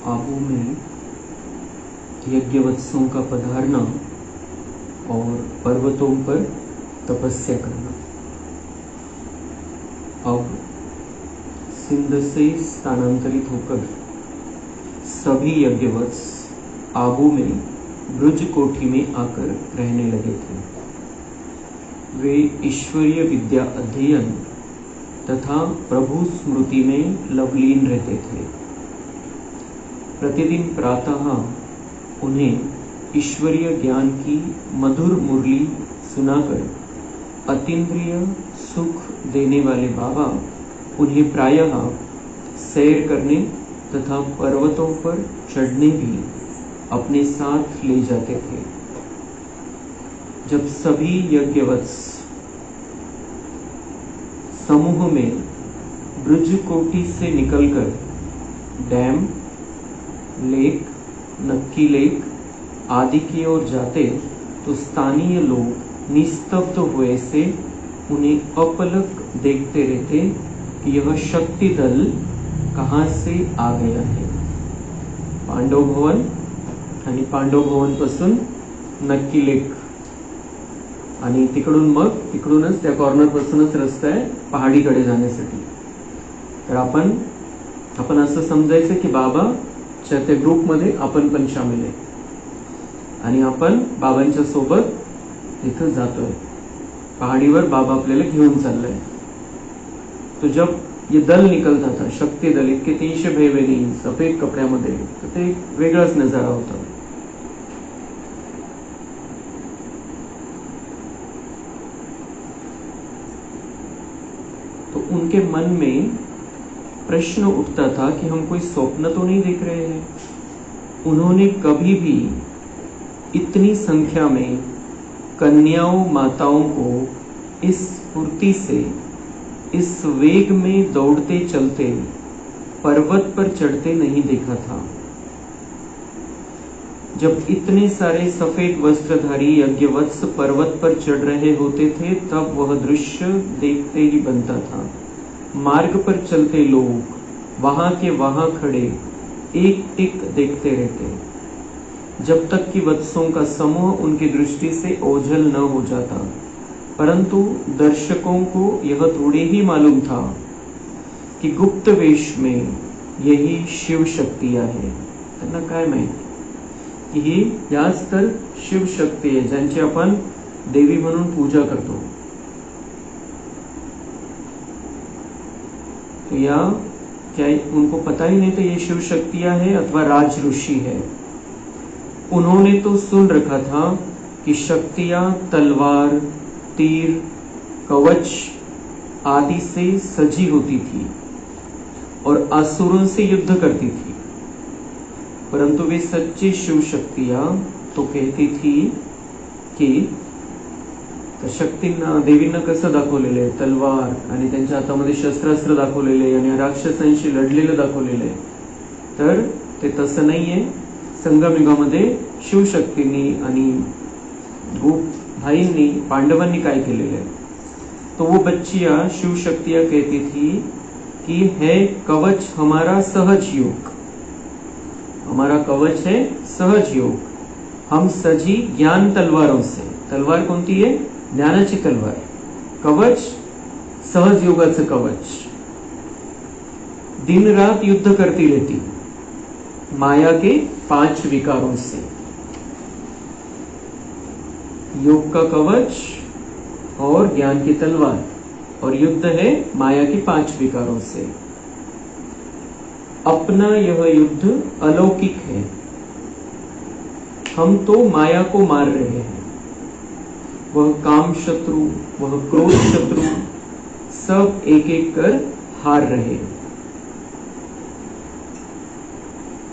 आबू में यज्ञवत्सों का पधारना और पर्वतों पर तपस्या करना। अब सिंध से स्थानांतरित होकर सभी यज्ञवत्स आबू में ब्रज कोठी में आकर रहने लगे थे। वे ईश्वरीय विद्या अध्ययन तथा प्रभु स्मृति में लवलीन रहते थे। प्रतिदिन प्रातः उन्हें ईश्वरीय ज्ञान की मधुर मुरली सुनाकर अतीन्द्रिय सुख देने वाले बाबा उन्हें प्रायः सैर करने तथा पर्वतों पर चढ़ने भी अपने साथ ले जाते थे। जब सभी यज्ञवत्स समूह में ब्रज कोठी से निकलकर डैम, लेक, नक्की लेक आदि की ओर जाते तो स्थानीय लोग निस्तब्ध हुए से उन्हें अपलक देखते रहते कि यह शक्ति दल कहां से आ गया है। पांडव भवन आणि पांडव भवन पासून नक्की लेक आणि तिकडूनच त्या कॉर्नर पासूनच रस्ता आहे पहाडीकडे जाण्यासाठी। तर आपण असं समजायचं की बाबाच्या त्या ग्रुपमध्ये आपण पण शामिल आहे आणि आपण बाबांच्या सोबत तिथं जातोय। पहाड़ीवर बाबा आपल्याला घेऊन चाललाय। तो जब ये दल निकलता था, शक्ति दल, इतके 300 भाई सफेद कपड्यामध्ये, तो ते एक वेगळाच नजारा होता। तो उनके मन में प्रश्न उठता था कि हम कोई स्वप्न तो नहीं देख रहे हैं। उन्होंने कभी भी इतनी संख्या में कन्याओं माताओं को इस स्फूर्ति से, इस वेग में दौड़ते चलते पर्वत पर चढ़ते नहीं देखा था। जब इतने सारे सफेद वस्त्रधारी यज्ञवत्स पर्वत पर चढ़ रहे होते थे तब वह दृश्य देखते ही बनता था। मार्ग पर चलते लोग वहां के वहां खड़े एक टिक देखते रहते जब तक कि वत्सों का समूह उनकी दृष्टि से ओझल न हो जाता। परंतु दर्शकों को यह थोड़े ही मालूम था कि गुप्त वेश में यही शिव शक्तियां है। त्यांना काय माहिती की ही याच तर शिव शक्ती आहे ज्यांची आपण देवी म्हणून पूजा करतो। तो या क्या उनको पता ही नहीं था ये शिव शक्तियां है अथवा राज ऋषि है। उन्होंने तो सुन रखा था कि शक्तियां तलवार, तीर, कवच आदि से सजी होती थी और असुरों से युद्ध करती थी। परंतु वे सच्ची शिव शक्तियां तो कहती थी की शक्तींना देवींना कसं दाखवलेलं आहे, तलवार आणि त्यांच्या हातामध्ये शस्त्रास्त्र दाखवलेले आहे आणि राक्षसांशी लढलेलं दाखवलेलं आहे। तर ते तसं नाहीये। संगमयुगामध्ये शिवशक्तींनी आणि गोप भाईंनी पांडवांनी काय केलेलं है। तो वो बच्चियां शिव शक्तियां कहती थी कि है कवच हमारा सहज योग, हमारा कवच है सहज योग। हम सजी ज्ञान तलवारों से, तलवार कोणती है, ज्ञानाची तलवार, कवच सहज योगाचं कवच। दिन रात युद्ध करती रहती माया के 5 विकारों से। योग का कवच और ज्ञान की तलवार और युद्ध है माया की 5 विकारों से। अपना यह युद्ध अलौकिक है। हम तो माया को मार रहे हैं। वह काम शत्रु, वह क्रोध शत्रु सब एक एक कर हार रहे।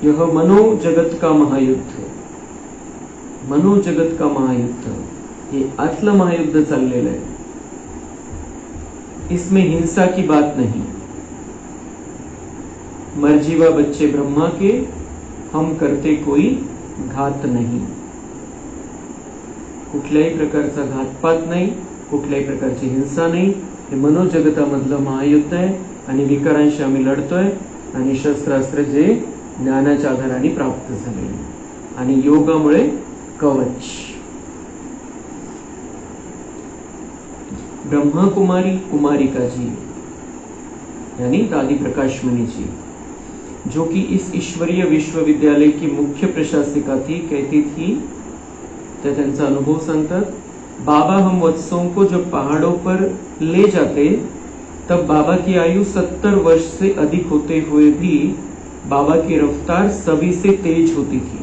यह मनोजगत का महायुद्ध, मनोजगत का महायुद्ध, ये आतलं महायुद्ध चाललेलं आहे। इसमें हिंसा की बात नहीं। मर्जीवा बच्चे ब्रह्मा के, हम करते कोई घात नहीं। कुठल्याही प्रकारचा घातपात नाही, कुठल्याही प्रकारची हिंसा नाही। हे मनोजगतामधलं महायुद्ध आहे आणि विकारांशी आम्ही लढतोय आणि शस्त्रास्त्र जे ज्ञानाच्या आधाराने प्राप्त झाले आणि योगामुळे कवच. ब्रह्मकुमारी कुमारिका जी यानी दादी प्रकाशमणि जी, जो कि इस ईश्वरीय विश्वविद्यालय की मुख्य प्रशासिका थी, कहती थी, तो त्यांचा अनुभव सांगतात, बाबा हम वत्सों को जब पहाड़ों पर ले जाते तब बाबा की आयु 70 वर्ष से अधिक होते हुए भी बाबा की रफ्तार सभी से तेज होती थी.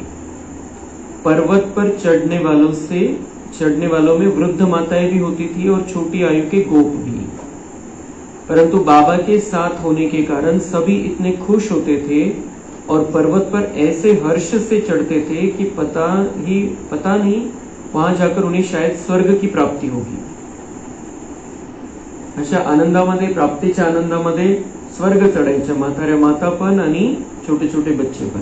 पर्वत पर चढ़ने वालों में वृद्ध माताएं भी होती थी और छोटी आयु के गोप भी, परंतु बाबा के साथ होने के कारण सभी इतने खुश होते थे और पर्वत पर ऐसे हर्ष से चढ़ते थे कि पता नहीं वहां जाकर उन्हें शायद स्वर्ग की प्राप्ति होगी. अशा आनंदामध्ये, प्राप्तीच्या आनंदामध्ये स्वर्ग चढायच्या म्हाताऱ्या माता पण आणि छोटे छोटे बच्चे पण.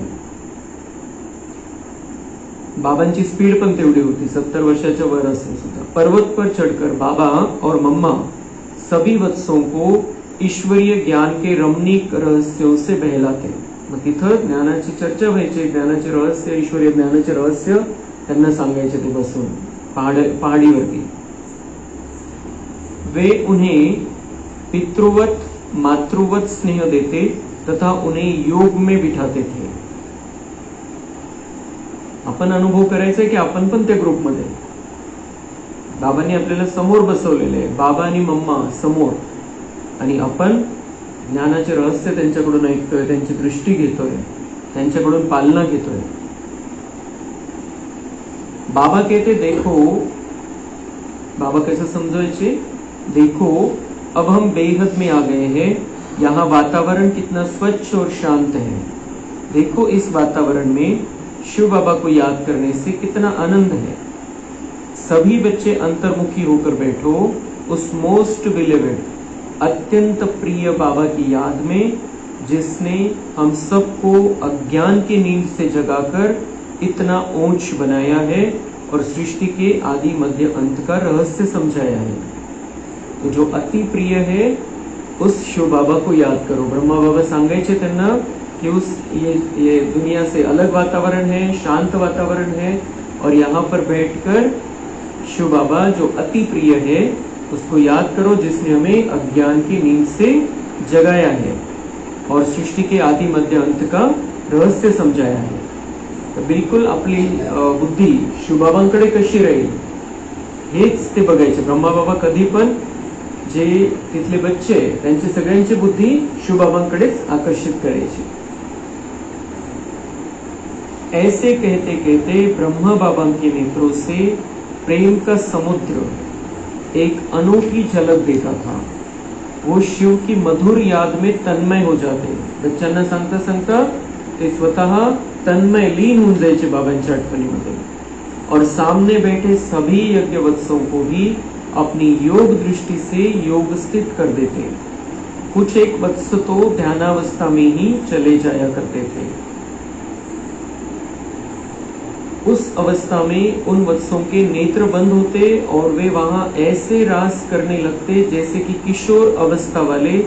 बाबांची स्पीड पण तेवढी होती, 70 वर्षाच्या वर असून सुद्धा. पर्वत पर चढ़कर बाबा और मम्मा सभी वत्सों को ईश्वरीय ज्ञान के रमणीक रहस्यों से बहलाते. मग तिथं ज्ञानाची चर्चा व्हायची, ज्ञानाचे रहस्य, ईश्वरीय ज्ञानाचे रहस्य त्यांना सांगायचे ते बसून पहाड़ीवरती. वे उन्हें पितृवत मातृवत स्नेह देते तथा उन्हें योग में बिठाते थे. आपण अनुभव करायचा की आपण पण त्या ग्रुपमध्ये, बाबांनी आपल्याला समोर बसवलेले, बाबा आणि मम्मा समोर, आणि आपण ज्ञानाचे रहस्य त्यांच्याकडून ऐकतोय, त्यांची दृष्टी घेतोय, त्यांच्याकडून पालना घेतोय. बाबा कहते, देखो, बाबा कैसे समझायचे, देखो अब हम बेहद में आ गए हैं, यहाँ वातावरण कितना स्वच्छ और शांत है. देखो इस वातावरण में शिव बाबा को याद करने से कितना आनंद है. सभी बच्चे अंतर्मुखी होकर बैठो उस मोस्ट बिलीवेड, अत्यंत प्रिय बाबा की याद में, जिसने हम सबको अज्ञान की नींद से जगाकर इतना ऊंच बनाया है और सृष्टि के आदि मध्य अंत का रहस्य समझाया है. तो जो अति प्रिय है उस शिव बाबा को याद करो. ब्रह्मा बाबा सांगायचे त्यांना कि ये दुनिया से अलग वातावरण है, शांत वातावरण है, और यहाँ पर बैठकर शिव बाबा जो अति प्रिय है उसको याद करो, जिसने हमें अज्ञान की नींद से जगाया है और सृष्टि के आदि मध्य अंत का रहस्य समजाया है. तर बिलकुल आपली बुद्धी शिवबाबांकडे कशी राहील हेच ते बघायचे. ब्रह्माबाबा कधी पण जे तिथले बच्चे त्यांची सगळ्यांची बुद्धी शिवबाबांकडेच आकर्षित करायची. ऐसे कहते कहते ब्रह्मा बाबा के नेत्रों से प्रेम का समुद्र एक अनोखी झलक देता था. वो शिव की मधुर याद में तन्मय हो जाते. बच्चांना सांगता सांगता ते स्वतः तन्मय, लीन होऊन जायचे बाबांच्या आठवणीमध्ये. और सामने बैठे सभी यज्ञवत्सों को भी अपनी योग दृष्टि से योग स्थित कर देते. कुछ एक वत्स तो ध्यानावस्था में ही चले जाया करते थे. उस अवस्था में उन वत्सों के नेत्र बंद होते और वे वहां ऐसे रास करने लगते जैसे कि किशोर अवस्था वाले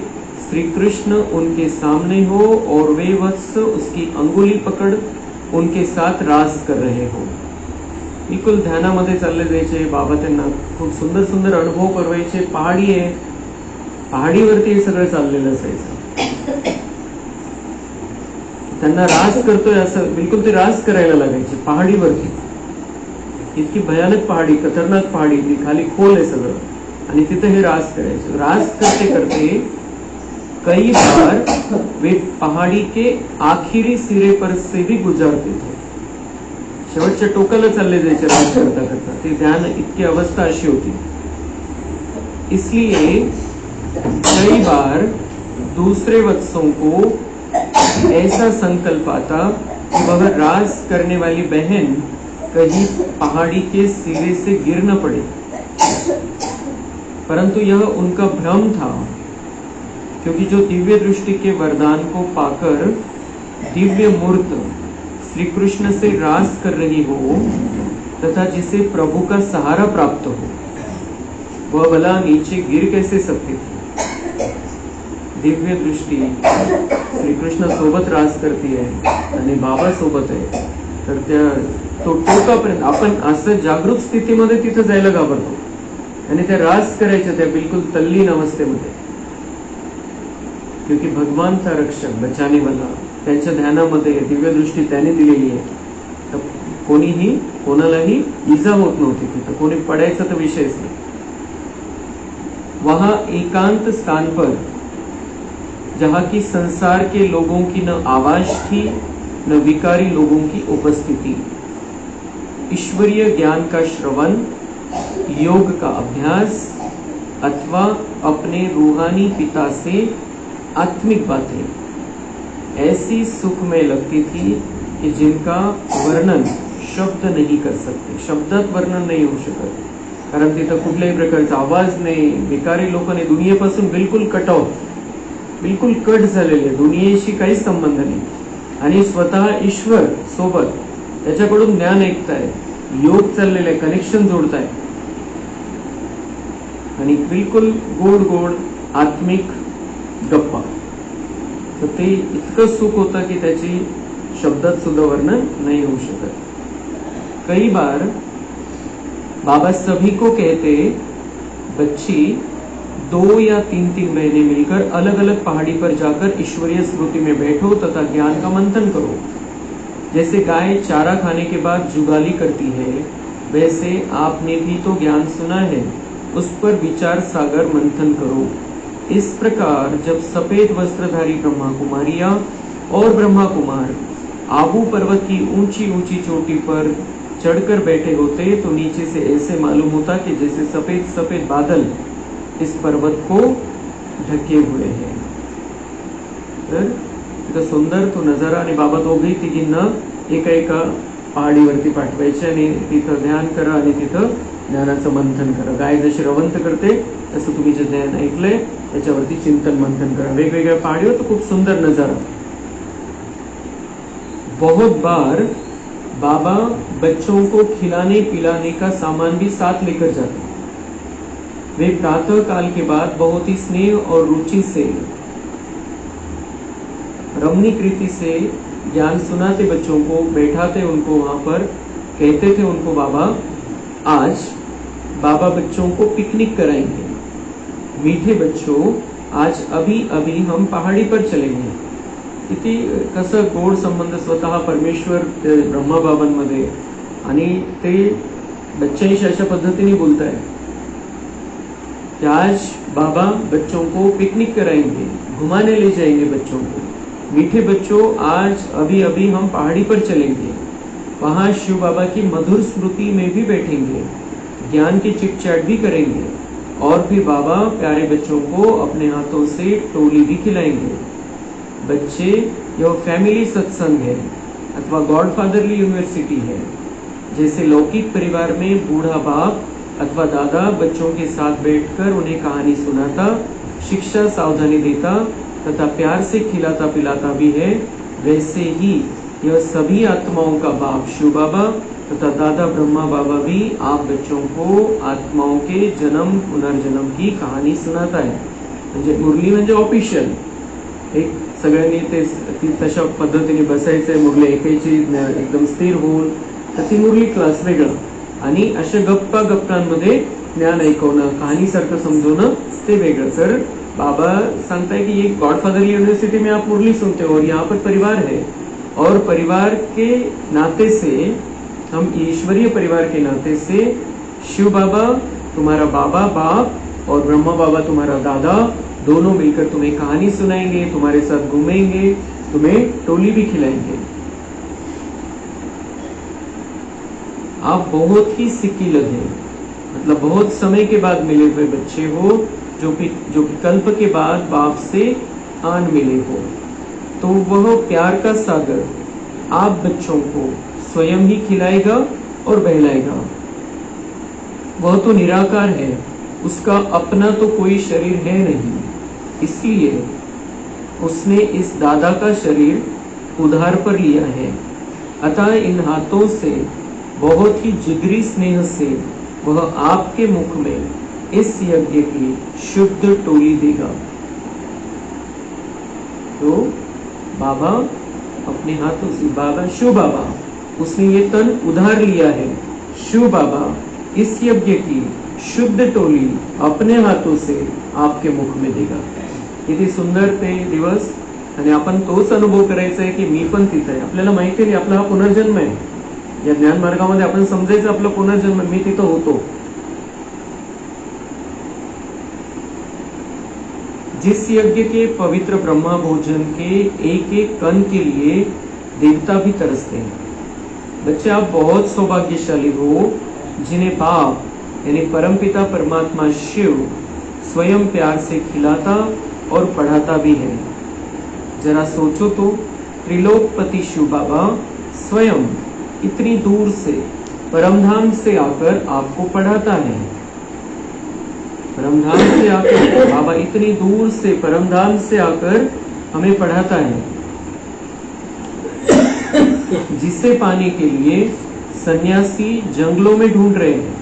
श्री कृष्ण उनके सामने हो और वे वत्स उसकी अंगुली पकड़ उनके साथ रास कर रहे हो. बिलकुल ध्यानामध्ये चालले जायचे. बाबा त्यांना खूप सुंदर सुंदर अनुभव करवायचे. पहाडी आहे, पहाडीवरती हे सगळं चाललेलं असायचं. त्यांना रास करतोय असं बिलकुल ते रास करायला लागायचे पहाडीवरती. इतकी भयानक पहाडी, खतरनाक पहाडी, ती खाली खोल आहे सगळं, आणि तिथे हे रास करायचे. रास करते करते कई बार वे पहाड़ी के आखिरी सिरे पर से भी गुजरते थे. शेवटच्या टोकाला चालले जायचे रास करता करता. ते ध्यान इतकी अवस्था अशी होती. इसलिए कई बार दूसरे वत्सों को ऐसा संकल्प आता कि वह रास करने वाली बहन कहीं पहाड़ी के सिरे से गिर न पड़े, परंतु यह उनका भ्रम था, क्योंकि जो दिव्य दृष्टि के वरदान को पाकर दिव्य मूर्त श्री कृष्ण से रास कर रही हो तथा जिसे प्रभु का सहारा प्राप्त हो, वह भला नीचे गिर कैसे सकती थी. दिव्य दृष्टि श्रीकृष्ण सोबत रास करते आणि बाबा सोबत आहे, तर त्या तो टोकापर्यंत आपण असं जागृत स्थितीमध्ये तिथं जायला घाबरतो आणि त्या रास करायच्या त्या बिलकुल तल्लीन अवस्थेमध्ये, क्योंकि भगवान था रक्षक बचाने वाला, त्यांच्या ध्यानामध्ये दिव्य दृष्टी त्याने दिलेली आहे, तर कोणीही कोणालाही इजा होत नव्हती, तिथं कोणी पडायचा तर विषयच नाही. वहां एकांत स्थान पर जहां की संसार के लोगों की न आवाज थी न विकारी लोगों की उपस्थिति, ईश्वरीय ज्ञान का श्रवण, योग का अभ्यास अथवा अपने रूहानी पिता से आत्मिक बातें ऐसी सुखमय लगती थी कि जिनका वर्णन शब्द नहीं कर सकते, शब्दात वर्णन नाही होऊ शकत, कारण तिथं कुठल्याही प्रकारचा आवाज नाही, विकारी लोकांनी दुनियेपासून बिलकुल कट आउट, बिलकुल कट झालेले, दुनियेशी काहीच संबंध नाही आणि स्वतः ईश्वर सोबत त्याच्याकडून ज्ञान ऐकताय, योग चाललेले, कनेक्शन जोडताय आणि बिलकुल गोड गोड आत्मिक गप्पा. तर ते इतकं सुख होतं की त्याची शब्दात सुद्धा वर्णन नहीं हो शकत. कई बार बाबा सभी को कहते, बच्ची 2 या 3 महीने मिलकर अलग अलग पहाड़ी पर जाकर ईश्वरीय स्मृति में बैठो तथा ज्ञान का मंथन करो. जैसे गाय चारा खाने के बाद जुगाली करती है, वैसे आपने भी तो ज्ञान सुना है, उस पर विचार सागर मंथन करो. इस प्रकार जब सफेद वस्त्रधारी ब्रह्मा कुमारियां और ब्रह्मा कुमार आबू पर्वत की ऊंची ऊंची चोटी पर चढ़कर बैठे होते, तो नीचे से ऐसे मालूम होता कि जैसे सफेद सफेद बादल इस पर्वत को ढके हुए हैं. तर इतकं सुंदर तो नजारा आणि बाबा दोघेही तिघींना एका एका पहाडीवरती पाठवायचे आणि तिथं ध्यान करा आणि तिथं ज्ञानाचं मंथन करा. गाय जशी रवंत करते तसं तुम्ही जे ज्ञान ऐकलंय त्याच्यावरती चिंतन मंथन करा. वेगवेगळ्या पहाडीवर तो खूप सुंदर नजारा. बहुत बार बाबा बच्चों को खिलाने पिलाने का सामान भी साथ लेकर जाते. वे प्रातः काल के बाद बहुत ही स्नेह और रुचि से, रमणीक रीति से ज्ञान सुनाते बच्चों को, बैठाते उनको वहां पर, कहते थे उनको बाबा आज बाबा बच्चों को पिकनिक कराएंगे, मीठे बच्चों आज अभी अभी हम पहाड़ी पर चलेंगे. किती कसं गोड संबंध स्वतः परमेश्वर ब्रह्माबाबांमध्ये आणि ते बच्चांशी अशा पद्धतीने बोलताय कि आज बाबा बच्चों को पिकनिक कराएंगे, घुमाने ले जाएंगे बच्चों को, मीठे बच्चों आज अभी अभी हम पहाड़ी पर चलेंगे, वहां शिव बाबा की मधुर स्मृति में भी बैठेंगे, ज्ञान की चिट चैट भी करेंगे और फिर बाबा प्यारे बच्चों को अपने हाथों से टोली भी खिलाएंगे. बच्चे यह फैमिली सत्संग है अथवा गॉडफादरली यूनिवर्सिटी है. जैसे लौकिक परिवार में बूढ़ा बाप अथवा दादा बच्चों के साथ बैठकर उन्हें कहानी सुनाता, शिक्षा सावधानी देता तथा प्यार से खिलाता पिलाता भी है, वैसे ही यह सभी आत्माओं का बाप शिव बाबा तथा दादा ब्रह्मा बाबा भी आप बच्चों को आत्माओं के जन्म पुनर्जन्म की कहानी सुनाता है. म्हणजे मुरली म्हणजे ऑफिशियल एक सगळ्यांनी ते तशा पद्धतीने बसायचंय, मुरली ऐकायची एकदम स्थिर होऊन, तर ती मुरली क्लास वेगळं आणि अशा गप्पा गप्पांमध्ये ज्ञान ऐकवणं, कहाणीसारखं समजवणं ते वेगळं. तर बाबा सांगताय कि एक गॉडफादरली यूनिवर्सिटी में आप मुरली सुनते हो और यहाँ पर परिवार है और परिवार के नाते से, हम ईश्वरीय परिवार के नाते से शिव बाबा तुम्हारा बाबा बाप और ब्रह्मा बाबा तुम्हारा दादा दोनों मिलकर तुम्हें कहानी सुनाएंगे, तुम्हारे साथ घूमेंगे, तुम्हें टोली भी खिलाएंगे. आप बहुत ही सिक्किलद हैं, मतलब बहुत समय के बाद मिले हुए बच्चे हो, जो कि कल्प के बाद बाप से आन मिले हो. तो वह प्यार का सागर आप बच्चों को स्वयं ही खिलाएगा और बहलाएगा. वह तो निराकार है, उसका अपना तो कोई शरीर है नहीं, इसलिए उसने इस दादा का शरीर उधार पर लिया है. अतः इन हाथों से बहुत ही जिगरी स्नेह से वह आपके मुख में इस यज्ञ की शुद्ध टोली देगा. तो बाबा अपने हाथों से, बाबा शिव बाबा उसने ये तन उधार लिया है, शिव बाबा इस यज्ञ की शुद्ध टोली अपने हाथों से आपके मुख में देगा. किती सुंदर ते दिवस. आणि आपण तोच अनुभव करायचा आहे की मी पण तिथं आहे. आपल्याला माहिती नाही आपला हा पुनर्जन्म आहे. या ज्ञान मार्गामध्ये आपण समजायचं आपला पुनर्जन्म, मी तिथं होतो. जिस यज्ञ के पवित्र ब्रह्मा भोजन के एक एक कण के लिए देवता भी तरसते हैं. बच्चे आप बहुत सौभाग्यशाली हो जिन्हें बाप यानी परमपिता परमात्मा शिव स्वयं प्यार से खिलाता और पढ़ाता भी है. जरा सोचो तो, त्रिलोकपति शिव बाबा स्वयं इतनी दूर से परमधाम से आकर आपको पढ़ाता है. परमधाम से आकर बाबा इतनी दूर से परमधाम से आकर हमें पढ़ाता है. जिसे पाने के लिए सन्यासी जंगलों में ढूंढ रहे हैं,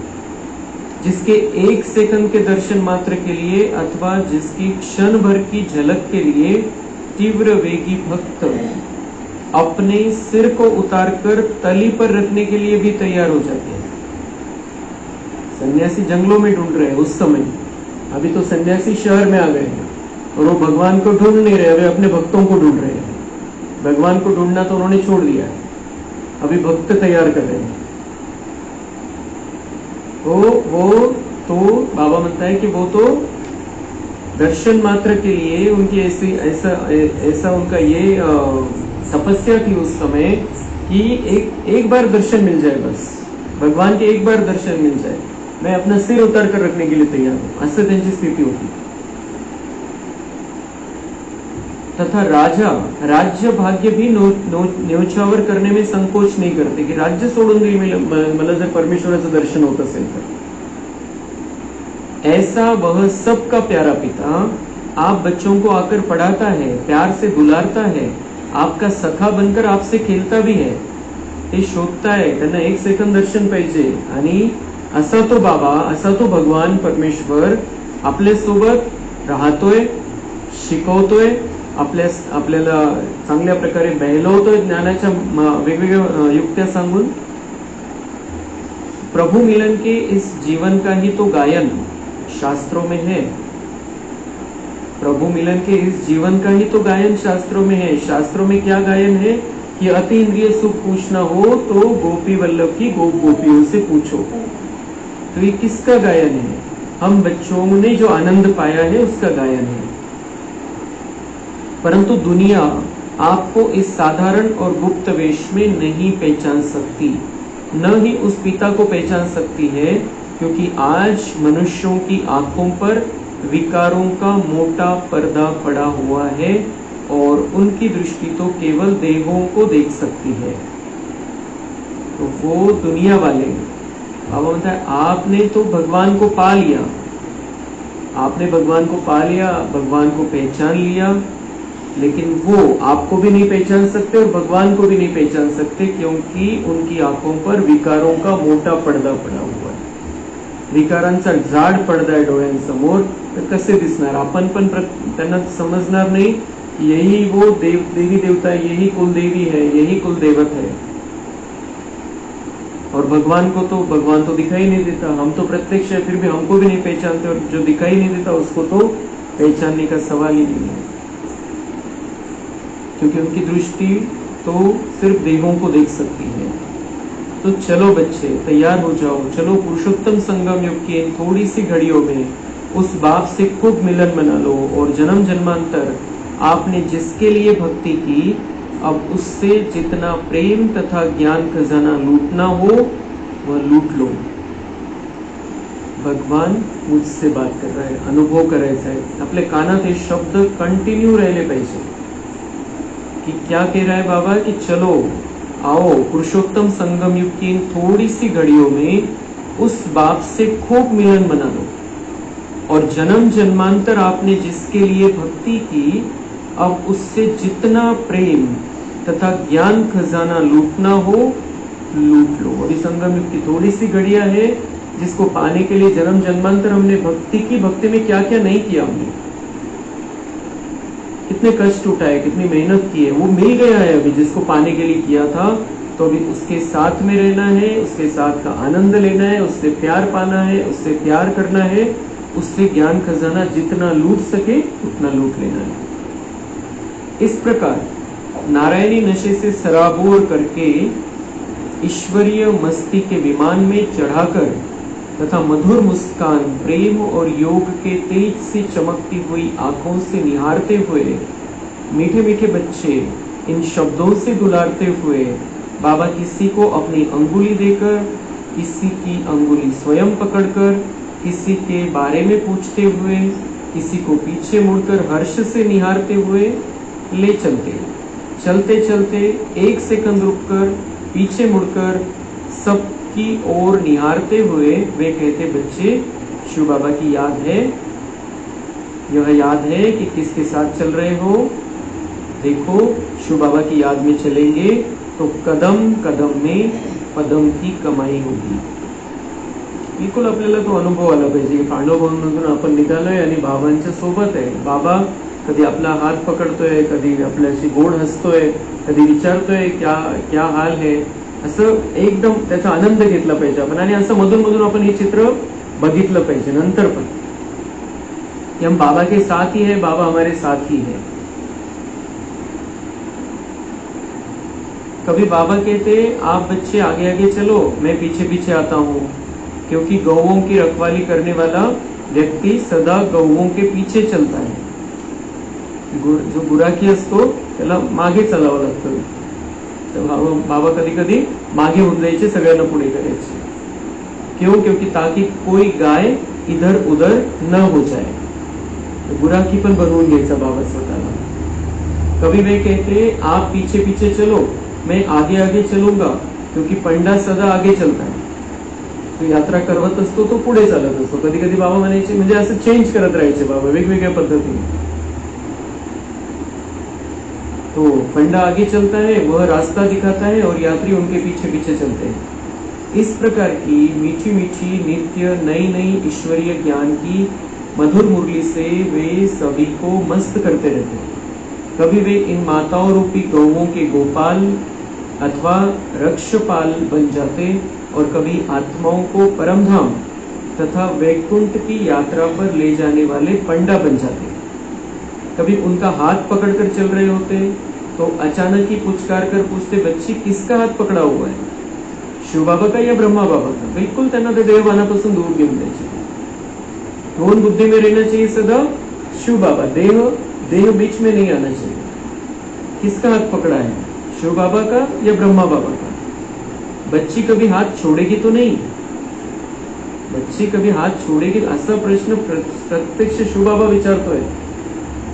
जिसके एक सेकंड के दर्शन मात्र के लिए अथवा जिसकी क्षण भर की झलक के लिए तीव्र वेगी भक्त अपने सिर को उतारकर तली पर रखने के लिए भी तैयार हो जाते हैं. सन्यासी जंगलों में ढूंढ रहे हैं उस समय. अभी तो सन्यासी शहर में आ गए हैं और वो भगवान को ढूंढ नहीं रहे, अभी अपने भक्तों को ढूंढ रहे हैं. भगवान को ढूंढना तो उन्होंने छोड़ दिया है, अभी भक्त तैयार कर रहे हैं. वो तो बाबा म्हणता है कि वो तो दर्शन मात्र के लिए उनकी ऐसा उनका ये तपस्या थी उस समय कि एक बार दर्शन मिल जाए, बस भगवान के एक बार दर्शन मिल जाए, मैं अपना सिर उतार कर रखने के लिए तैयार हूं. असं त्यांची स्थिती होती. तथा राजा राज्य भाग्य भी न्योछावर करने में संकोच नहीं करते की राज्य सोडून देईल मला जर परमेश्वराचं दर्शन होत असेल तर. ऐसा वह सबका प्यारा पिता आप बच्चों को आकर पढ़ाता है, प्यार से बुलाता है, आपका सखा बनकर आपसे खेलता भी है. ते शोधता है, त्यांना एक सेकंद दर्शन पाहिजे. आणि असा तो बाबा, असा तो भगवान परमेश्वर आपल्या सोबत राहतोय, शिकवतोय, आपल्याला चांगल्या प्रकारे बहलवतोय ज्ञानाच्या वेगवेगळ्या युक्त्या सांगून. प्रभु मिलन के इस जीवन का ही तो गायन शास्त्रों में है. प्रभु मिलन के इस जीवन का ही तो गायन शास्त्रों में है. शास्त्रों में क्या गायन है कि अति इंद्रिय सुख पूछना हो तो गोपी वल्लभ की गोप गोपियों से पूछो. तो ये किसका गायन है? हम बच्चों ने जो आनंद पाया है उसका गायन है. परंतु दुनिया आपको इस साधारण और गुप्त वेश में नहीं पहचान सकती, न ही उस पिता को पहचान सकती है, क्योंकि आज मनुष्यों की आंखों पर विकारों का मोटा पर्दा पड़ा हुआ है और उनकी दृष्टि तो केवल देहों को देख सकती है. तो वो दुनिया वाले अब होता है आपने तो भगवान को पा लिया, आपने भगवान को पा लिया, भगवान को पहचान लिया, लेकिन वो आपको भी नहीं पहचान सकते और भगवान को भी नहीं पहचान सकते, क्योंकि उनकी आंखों पर विकारों का मोठा पडदा पडा हुआ है. विकारांचा जाड पडदा आहे डोळ्यांसमोर. तर कसे दिसणार? आपण पण त्यांना समजणार नाही कि यही वो देवी देवता है, यही कुलदेवी है, यही कुलदेवत है. और भगवान तो दिखाई नहीं देता. हम तो प्रत्यक्ष है, फिर भी हमको भी नहीं पहचानते, और जो दिखाई नहीं देता उसको तो पहचानने का सवाल ही नहीं है, क्योंकि उनकी दृष्टि तो सिर्फ देहों को देख सकती है. तो चलो बच्चे तैयार हो जाओ, चलो पुरुषोत्तम संगम युग की थोड़ी सी घड़ियों में उस बाप से खुद मिलन बना लो, और जन्म जन्मांतर आपने जिसके लिए भक्ति की, अब उससे जितना प्रेम तथा ज्ञान खजाना लूटना हो वह लूट लो. भगवान मुझसे बात कर रहा है, अनुभव करायचा आहे. आपल्या कानात हे शब्द कंटिन्यू राहिले पाहिजे कि क्या कह रहा है बाबा कि चलो आओ पुरुषोत्तम संगम युग की इन थोड़ी सी घड़ियों में उस बाप से खूब मिलन बना लो, और जन्म जन्मांतर आपने जिसके लिए भक्ति की, अब उससे जितना प्रेम तथा ज्ञान खजाना लूटना हो लूट लो. और इस संगम युग की थोड़ी सी घड़ियां है जिसको पाने के लिए जन्म जन्मांतर हमने भक्ति की. भक्ति में क्या क्या नहीं किया हमने, कितने कष्ट उठाए, कितनी मेहनत की है, वो मिल गया है अभी जिसको पाने के लिए किया था। तो अभी उसके साथ में रहना है, उसके साथ का आनंद लेना है, उससे प्यार पाना है, उससे प्यार करना है, उससे ज्ञान खजाना जितना लूट सके उतना लूट लेना है। इस प्रकार नारायणी नशे से सराबोर करके ईश्वरीय मस्ती के विमान में चढ़ाकर तथा मधुर मुस्कान, प्रेम और योग के तेज से चमकती हुई आंखों से निहारते हुए मीठे मीठे बच्चे इन शब्दों से दुलारते हुए बाबा किसी को अपनी अंगुली देकर, किसी की अंगुली स्वयं पकड़कर, किसी के बारे में पूछते हुए, किसी को पीछे मुड़कर हर्ष से निहारते हुए ले चलते। चलते चलते एक सेकंड रुककर पीछे मुड़कर सबकी ओर निहारते हुए वे कहते, बच्चे शिव बाबा की याद है, यह याद है कि किसके साथ चल रहे हो। देखो शिव बाबा की याद में चलेंगे तो कदम कदम में पदम की कमाई होगी। बिलकुल आपल्याला तो अनुभव आला पाहिजे की पांडवभवनातून आपण निघालोय आणि बाबांच्या सोबत आहे। बाबा कधी आपला हात पकडतोय, कधी आपल्याशी गोड हसतोय, कधी विचारतोय क्या क्या हाल है, असं एकदम त्याचा आनंद घेतला पाहिजे आपण। आणि असं मधून मधून आपण हे चित्र बघितलं पाहिजे नंतर पण कि हम बाबा के साथ ही है, बाबा हमारे साथ ही है। कभी बाबा कहते आप बच्चे आगे आगे चलो, मैं पीछे पीछे आता हूं, क्योंकि गौओं की रखवाली करने वाला व्यक्ति सदा गौओं के पीछे चलता है। जो गुराखी असतो त्याला मागे चालावं लागतं। तर बाबा कधी कधी मागे होऊन जायचे, सगळ्यांना पुढे करायचे। क्यों? क्योंकि ताकि कोई गाय इधर उधर न हो जाए। तो गुराखी पण बनवून घ्यायचा बाबा स्वतःला। कभी वे कहते आप पीछे पीछे चलो, मैं आगे आगे चलूंगा, क्योंकि पंडा सदा आगे चलता है। तो यात्रा करवत असतो तो पुढे चालत असतो। कधी कधी बाबा म्हणायचे, म्हणजे असं चेंज करत राहायचे बाबा वेगवेगळ्या पद्धतीने। तो पंडा आगे चलता है, वह रास्ता दिखाता है और यात्री उनके पीछे पीछे चलते हैं। इस प्रकार की मीठी मीठी नित्य नई नई ईश्वरीय ज्ञान की मधुर मुरली से वे सभी को मस्त करते रहते हैं। कभी वे इन माताओं रूपी गौओं के गोपाल अथवा रक्षपाल बन जाते और कभी आत्माओं को परमधाम तथा वैकुंठ की यात्रा पर ले जाने वाले पंडा बन जाते। कभी उनका हाथ पकड़कर चल रहे होते तो अचानक ही पुचकार कर पूछते, बच्ची किसका हात पकड़ा हुआ है, शिव बाबा का या ब्रह्मा बाबा का। बिल्कुल त्यांना ते देहभानापासून दूर घेऊन द्यायचे। कौन बुद्धि में रहना चाहिए सदा, शिव बाबा। देह बीच में नहीं आना चाहिए। किसका हाथ पकड़ा है, शिव बाबा का या ब्रह्मा बाबा का। बच्ची कभी हाथ छोड़ेगी तो नहीं, बच्ची कभी हाथ छोड़ेगी, असा प्रश्न प्रत्यक्ष शिव बाबा विचारतोय।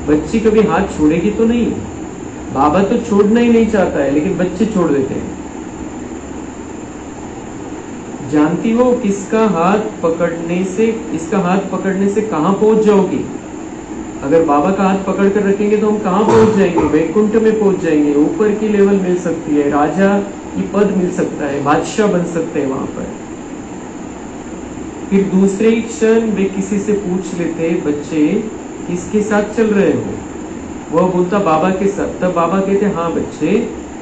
बच्ची कभी हाथ छोड़ेगी तो नहीं। बाबा तो छोड़ना ही नहीं चाहता है, लेकिन बच्चे छोड़ देते हैं। जानती हो किसका हाथ पकड़ने से, इसका हाथ पकड़ने से कहां पहुंच जाओगी। अगर बाबा का हाथ पकड़ कर रखेंगे तो हम कहां पहुंच जाएंगे, वैकुंठ में पहुंच जाएंगे। ऊपर की लेवल मिल सकती है, राजा की पद मिल सकता है, बादशाह बन सकते हैं वहां पर। फिर दूसरे ही क्षण वे किसी से पूछ लेते, बच्चे किसके साथ चल रहे हो। वह बोलता बाबा के साथ। तब बाबा कहते, हाँ बच्चे,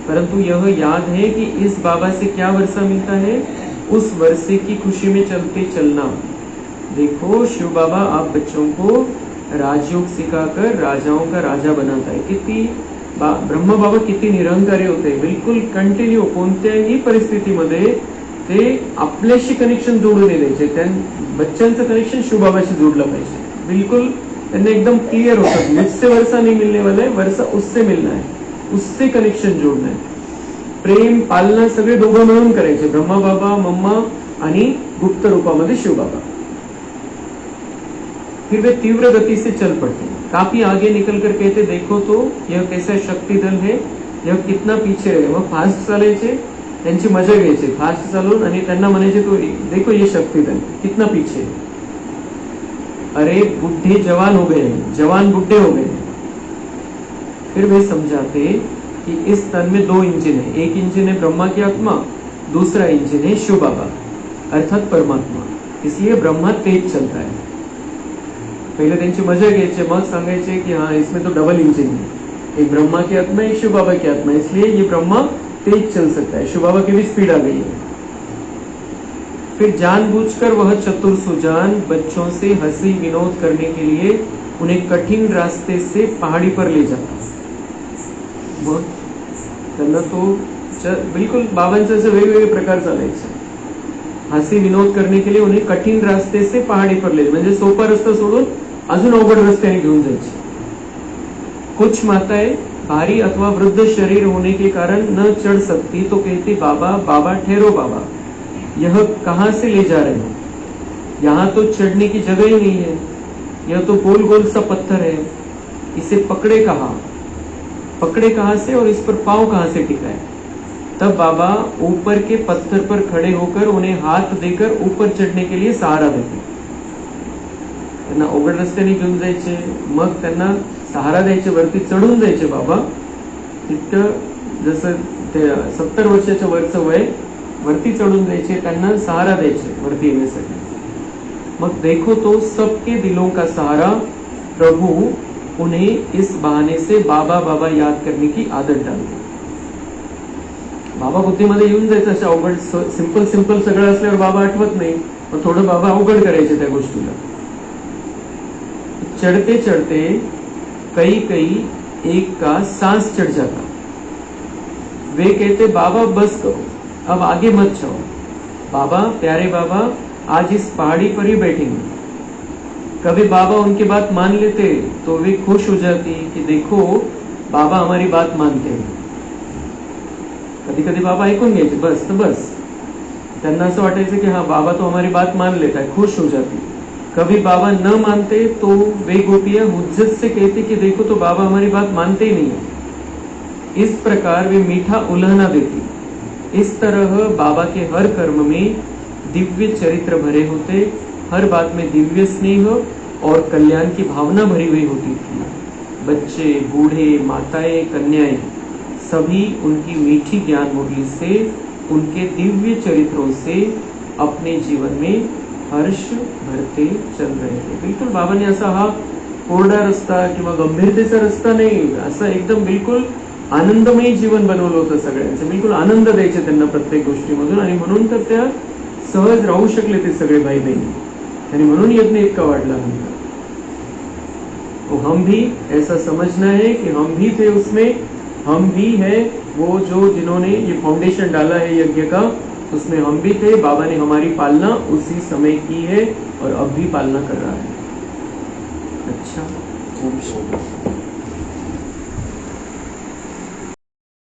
परंतु यह याद है कि इस बाबा से क्या वर्षा मिलता है, उस वर्षे की खुशी में चलते चलना। देखो शिव बाबा आप बच्चों को राजयोग सिखाकर राजाओं का राजा बनाता है। किती ब्रह्मा बाबा किती निरंकारी होते, बिलकुल कंटिन्यू कोणत्याही परिस्थितीमध्ये ते आपल्याशी कनेक्शन जोडून द्यायचे। त्या बच्चांचं कनेक्शन शिव बाबाशी जोडलं पाहिजे। बिल्कुल त्यांना एकदम क्लियर होतं, मुझसे वर्षा नहीं मिलने वाला है, वर्षा उससे मिलना है, उससे कनेक्शन जोडणं है। प्रेम पालना सगळे दोघं मिळून करायचे, ब्रह्मा बाबा, मम्मा आणि गुप्त रूपामध्ये शिव बाबा। फिर वे तीव्र गति से चल पड़ते, काफी आगे निकलकर कहते, देखो तो यह कैसा शक्ति दल है, यह कितना पीछे रहे। वह फास्ट चालायचे, त्यांची मजा घ्यायचे, फास्ट चालून आणि त्यांना म्हणायचे तो देखो ये शक्ति दल कितना पीछे है। अरे बुढ़े जवान हो गए, जवान बुढ़े हो गए। फिर वे समझाते कि इस तन में दो इंजन है, एक इंजन है ब्रह्मा की आत्मा, दूसरा इंजन है शिव बाबा अर्थात परमात्मा, इसलिए ब्रह्मा तेज चलता है। पहिले त्यांची मजा घ्यायचे, मग सांगायचे कि हाँ इसमें तो डबल इंजन है, एक ब्रह्मा की आत्मा एक शिव बाबा की आत्मा, इसलिए ये ब्रह्मा तेज चल सकता है, शिव बाबा की भी स्पीड आ गई है। फिर जानबूझकर वह चतुर सुजान बच्चों से हंसी विनोद करने के लिए उन्हें कठिन रास्ते से पहाड़ी पर ले जाता। मग त्यांना तो बिलकुल बाबांचे असे वेगवेगळे प्रकार चालायचे। हसी विनोद करने के लिए उन्हें कठिन रास्ते से पहाड़ी पर ले, म्हणजे सोपा रस्ता सोडून अजून अवघड रस्त्याने घेऊन जायचे। कुछ माताएं भारी अथवा वृद्ध शरीर होने के कारण न चढ़ सकती तो कहती बाबा बाबा ठहरो बाबा, यह कहां से ले जा रहे हो, यहाँ तो चढ़ने की जगह ही नहीं है, यह तो गोल गोल सा पत्थर है, इसे पकड़े कहां से और इस पर पांव कहां से टिकाए। तब बाबा ऊपर के पत्थर पर खड़े होकर उन्हें हाथ देकर ऊपर चढ़ने के लिए सहारा देते। त्यांना अवघड रस्त्याने घेऊन जायचे, मग त्यांना सहारा द्यायचे, वरती चढून जायचे बाबा। तितकं जसं ते 70 वर्षाच्या वरचं वय, वरती चढून जायचे, त्यांना सहारा द्यायचे वरती येण्यासाठी। मग देखो तो सबके दिलों का सहारा, प्रभु उन्हें इस बहाने से बाबा बाबा याद करने की आदत डालते। बाबा बुद्धीमध्ये येऊन जायचं, अशा अवघड सिंपल सगळं असल्यावर बाबा आठवत नाही, मग थोडं बाबा अवघड करायचे त्या गोष्टीला। चढ़ते चढ़ते कई एक का सांस चढ़ जाता, वे कहते बाबा बस करो, अब आगे मत जाओ, बाबा प्यारे बाबा आज इस पहाड़ी पर ही बैठेंगे। कभी बाबा उनकी बात मान लेते तो वे खुश हो जाती कि देखो बाबा हमारी बात मानते हैं। कधी कधी बाबा ऐकून घ्यायचे, बस तर बस, त्यांना असं वाटायचं की हाँ बाबा तो हमारी बात मान लेता है, खुश हो जाती। कभी बाबा न मानते तो वे गोपियां हुज्जत से कहती कि देखो तो बाबा हमारी बात मानते ही नहीं है। इस प्रकार वे मीठा उल्हना देती। इस तरह बाबा के हर कर्म में दिव्य चरित्र भरे होते, हर बात में दिव्य स्नेह और कल्याण की भावना भरी हुई होती थी। बच्चे बूढ़े माताएं कन्याएं सभी उनकी मीठी ज्ञान मुरली से, उनके दिव्य चरित्रों से अपने जीवन में हर्ष भरते चल रहे थे। बिल्कुल बाबांनी असा हा कोरडा रस्ता किंवा गंभीरतेचा रस्ता नाही, असं एकदम बिल्कुल आनंदमयी जीवन बनवलं होतं सगळ्यांचं। बिल्कुल आनंद द्यायचे त्यांना प्रत्येक गोष्टीमधून, आणि म्हणून तर त्या सहज राहू शकले ते सगळे भाई बहिणी, आणि म्हणून यज्ञ इतका वाढला नंतर। तो हम भी ऐसा समझना है कि हम भी थे उसमें, हम भी है वो जो जिन्होंने ये फाउंडेशन डाला है यज्ञ का, उसमें हम भी थे। बाबा ने हमारी पालना उसी समय की है और अब भी पालना कर रहा है। अच्छा, ओम शांति।